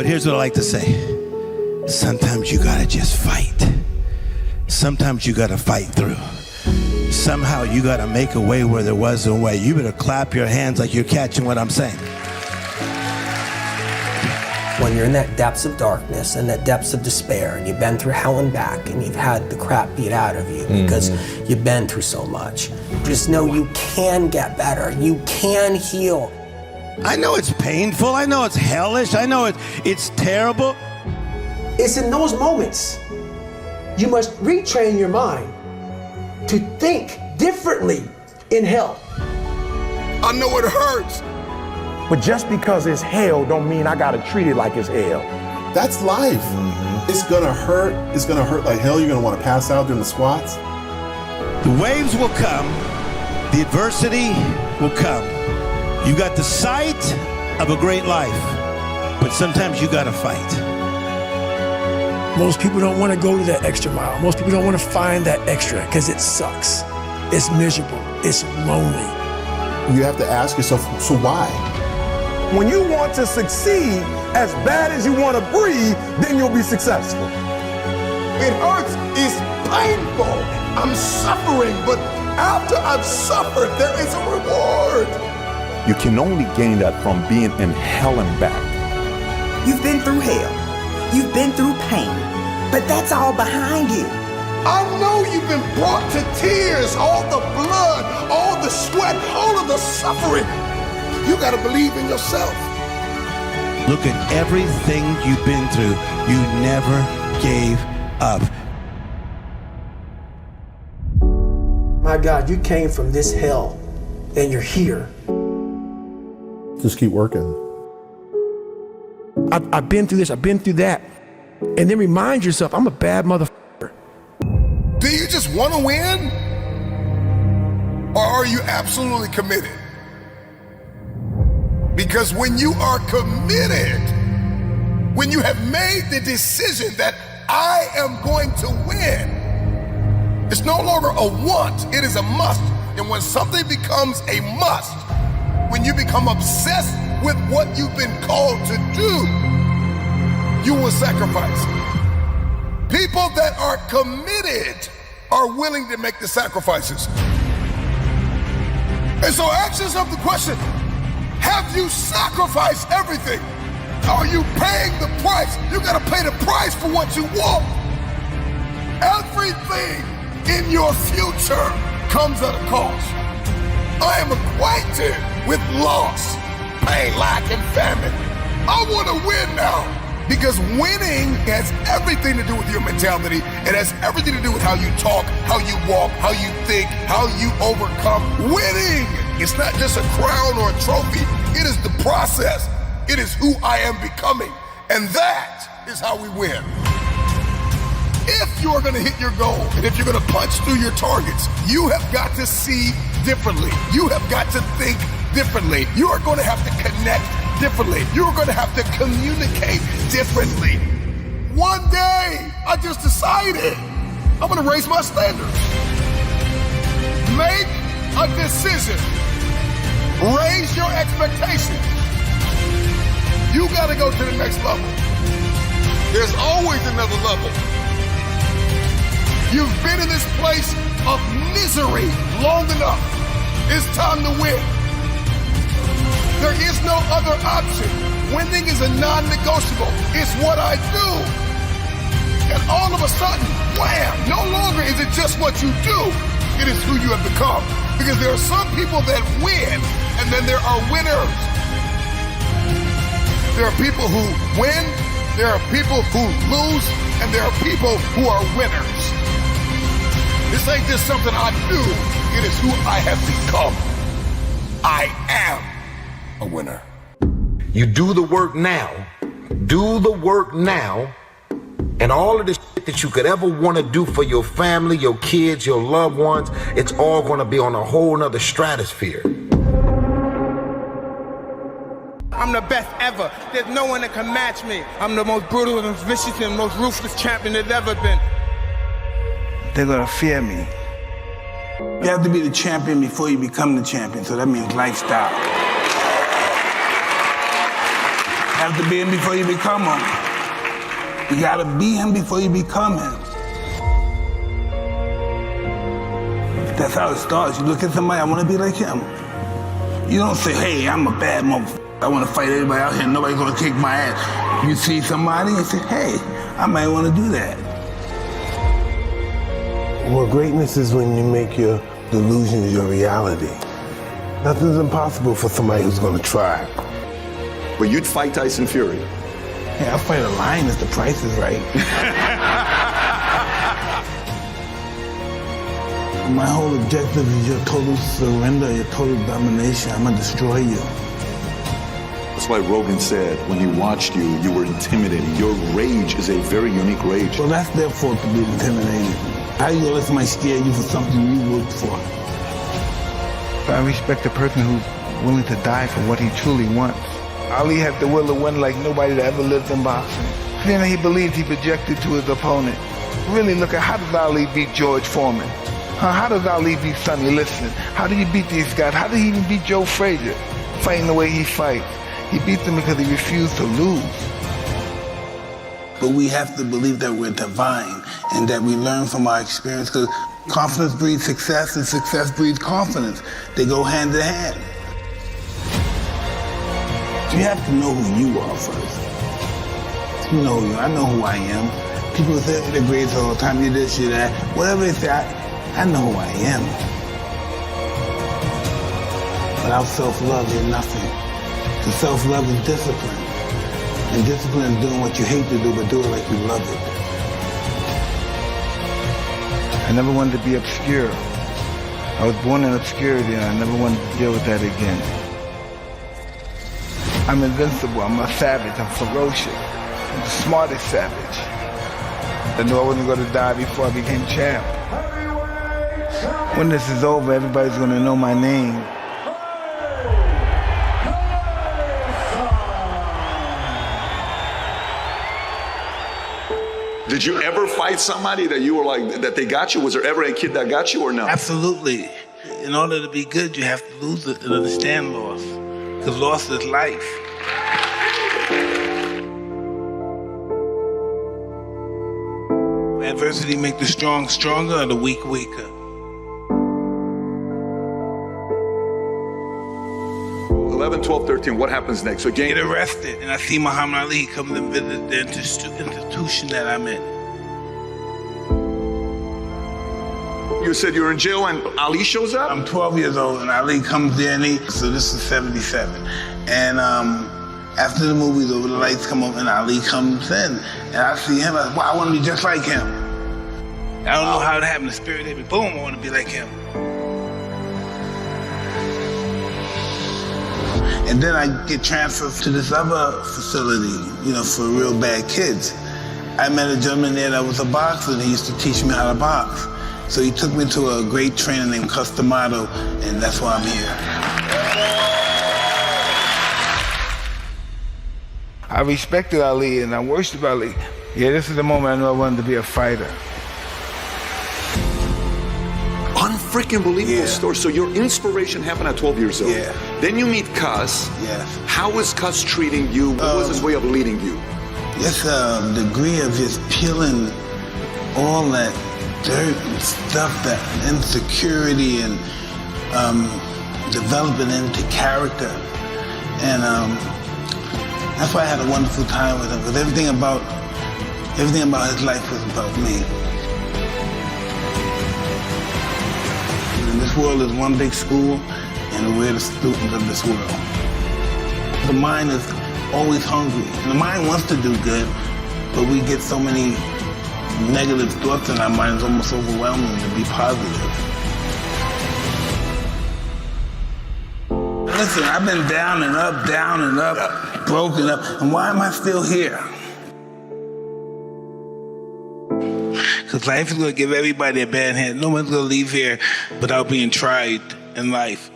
here's what I like to say. Sometimes you gotta just fight. Sometimes you gotta fight through. Somehow you gotta make a way where there was no way. You better clap your hands like you're catching what I'm saying. When you're in that depths of darkness and that depths of despair, and you've been through hell and back, and you've had the crap beat out of you because you've been through so much, just know you can get better. You can heal. I know it's painful. I know it's hellish. I know it's terrible. It's in those moments you must retrain your mind to think differently in hell. I know it hurts. But just because it's hell don't mean I gotta treat it like it's hell. That's life. It's gonna hurt. It's gonna hurt like hell. You're gonna wanna pass out during the squats. The waves will come. The adversity will come. You got the sight of a great life, but sometimes you gotta fight. Most people don't want to go to that extra mile. Most people don't want to find that extra because it sucks. It's miserable. It's lonely. You have to ask yourself, so why? When you want to succeed as bad as you want to breathe, then you'll be successful. It hurts. It's painful. I'm suffering, but after I've suffered, there is a reward. You can only gain that from being in hell and back. You've been through hell. You've been through pain, but that's all behind you. I know you've been brought to tears, all the blood, all the sweat, all of the suffering. You gotta believe in yourself. Look at everything you've been through. You never gave up. My God, you came from this hell and you're here. Just keep working. I've been through this, I've been through that. And then remind yourself, I'm a bad motherfucker. Do you just want to win? Or are you absolutely committed? Because when you are committed, when you have made the decision that I am going to win, it's no longer a want, it is a must. And when something becomes a must, when you become obsessed with what you've been called to do, you will sacrifice. People that are committed are willing to make the sacrifices. And so ask yourself the question, have you sacrificed everything? Are you paying the price? You gotta pay the price for what you want. Everything in your future comes at a cost. I am acquainted with loss, pain, lack, and famine. I want to win now because winning has everything to do with your mentality. It has everything to do with how you talk, how you walk, how you think, how you overcome. Winning is not just a crown or a trophy. It is the process. It is who I am becoming. And that is how we win. If you're going to hit your goal and if you're going to punch through your targets, you have got to see differently. You have got to think differently. You are going to have to connect differently. You're going to have to communicate differently. One day, I just decided I'm going to raise my standards. Make a decision. Raise your expectations. You got to go to the next level. There's always another level. You've been in this place of misery long enough. It's time to win. There is no other option. Winning is a non-negotiable. It's what I do. And all of a sudden, wham, no longer is it just what you do. It is who you have become. Because there are some people that win, and then there are winners. There are people who win, there are people who lose, and there are people who are winners. This ain't just something I do, it is who I have become. I am a winner. You do the work now, and all of the shit that you could ever want to do for your family, your kids, your loved ones, it's all going to be on a whole nother stratosphere. I'm the best ever. There's no one that can match me. I'm the most brutal and vicious and most ruthless champion there's ever been. They're gonna fear me. You have to be the champion before you become the champion, so that means lifestyle. have to be him before you become him. You gotta be him before you become him. That's how it starts. You look at somebody, I want to be like him. You don't say, hey, I'm a bad motherfucker. I want to fight everybody out here. Nobody's going to kick my ass. You see somebody and say, hey, I might want to do that. Well, greatness is when you make your delusions your reality. Nothing's impossible for somebody who's going to try. But you'd fight Tyson Fury. Yeah, I'll fight a lion if the price is right. My whole objective is your total surrender, your total domination. I'm gonna destroy you. That's why Rogan said when he watched you, you were intimidating. Your rage is a very unique rage. Well, that's their fault to be intimidated. How you gonna let somebody scare you for something you worked for? I respect a person who's willing to die for what he truly wants. Ali had the will to win like nobody that ever lived in boxing. Then he believed he projected to his opponent. Really look at how does Ali beat George Foreman? How does Ali beat Sonny Liston? How do you beat these guys? How did he even beat Joe Frazier? Fighting the way he fights. He beat them because he refused to lose. But we have to believe that we're divine and that we learn from our experience, because confidence breeds success and success breeds confidence. They go hand in hand. You have to know who you are first. You know who you are. I know who I am. People say they're great all the time, you this, you that. Whatever they say, I know who I am. Without self-love, you're nothing. Because self-love is discipline. And discipline is doing what you hate to do, but do it like you love it. I never wanted to be obscure. I was born in obscurity and I never wanted to deal with that again. I'm invincible, I'm a savage, I'm ferocious. I'm the smartest savage. I knew I wasn't going to die before I became champ. When this is over, everybody's going to know my name. Did you ever fight somebody that you were like, that they got you? Was there ever a kid that got you or no? Absolutely. In order to be good, you have to lose it and understand loss. Because loss is life. Adversity make the strong stronger or the weak weaker. 11, 12, 13, what happens next? So Get arrested, and I see Muhammad Ali come and visit the institution that I'm in. You said you're in jail and Ali shows up? I'm 12 years old and Ali comes in, so this is 77. And after the movie's over, the lights come up and Ali comes in. And I see him, I said, wow, I want to be just like him. I don't know how it happened, the spirit hit me, boom, I want to be like him. And then I get transferred to this other facility, for real bad kids. I met a gentleman there that was a boxer and he used to teach me how to box. So he took me to a great trainer named Customato, and that's why I'm here. I respected Ali and I worshiped Ali. Yeah, this is the moment I knew I wanted to be a fighter. Unfreaking believable story. So your inspiration happened at 12 years old. Yeah. Then you meet Cus. Yes. How was Cus treating you? What was his way of leading you? It's a degree of just peeling all that dirt and stuff, that insecurity, and developing into character. And that's why I had a wonderful time with him, because everything about his life was about me. And this world is one big school, and we're the students of this world. The mind is always hungry. And the mind wants to do good, but we get so many negative thoughts in our mind, it's almost overwhelming to be positive. Listen, I've been down and up, broken up, and why am I still here? Because life is going to give everybody a bad hand. No one's going to leave here without being tried in life.